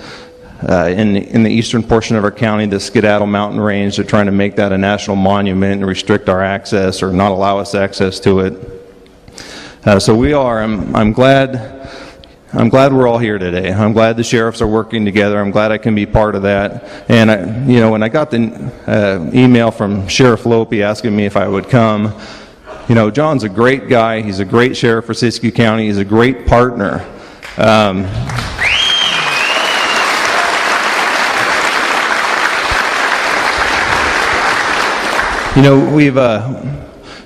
in the eastern portion of our county, the Skedaddle Mountain Range, they're trying to make that a national monument and restrict our access or not allow us access to it. So we are, I'm glad we're all here today. I'm glad the sheriffs are working together. I'm glad I can be part of that. And you know, when I got the email from Sheriff Lope asking me if I would come, you know, John's a great guy. He's a great sheriff for Siskiyou County. He's a great partner. You know, we've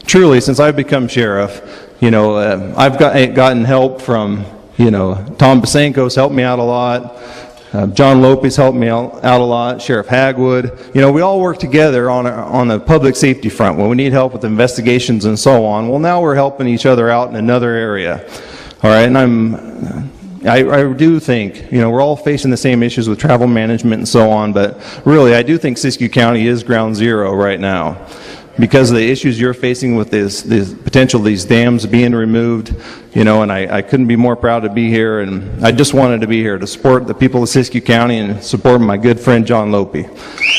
truly, since I've become sheriff, you know, I've gotten help from, You know, Tom Basenko's helped me out a lot. John Lopez helped me out a lot, Sheriff Hagwood. You know, we all work together on the public safety front when we need help with investigations and so on. Well, now we're helping each other out in another area. All right, and I do think, you know, we're all facing the same issues with travel management and so on, but really, I do think Siskiyou County is ground zero right now. Because of the issues you're facing with this potential of these dams being removed, you know, and I couldn't be more proud to be here, and I just wanted to be here to support the people of Siskiyou County and support my good friend John Lope.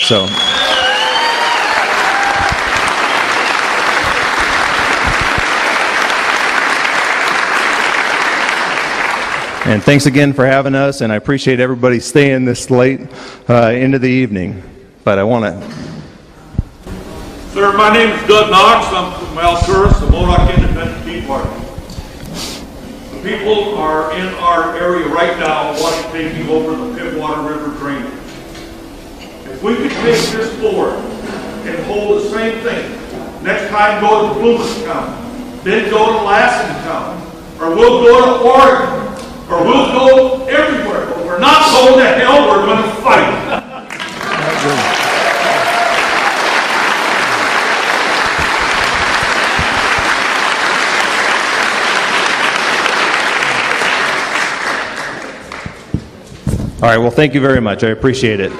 So. And thanks again for having us, and I appreciate everybody staying this late into the evening. But I want to... Sir, my name is Doug Knox. I'm from Alturas, the Modoc Independent Tea Party. The people are in our area right now wanting taking over the Pittwater River drainage. If we could take this board and hold the same thing, next time go to Plumas County, then go to Lassen County, or we'll go to Oregon, or we'll go everywhere, but we're not going to hell, we're going to fight. All right, well, thank you very much. I appreciate it.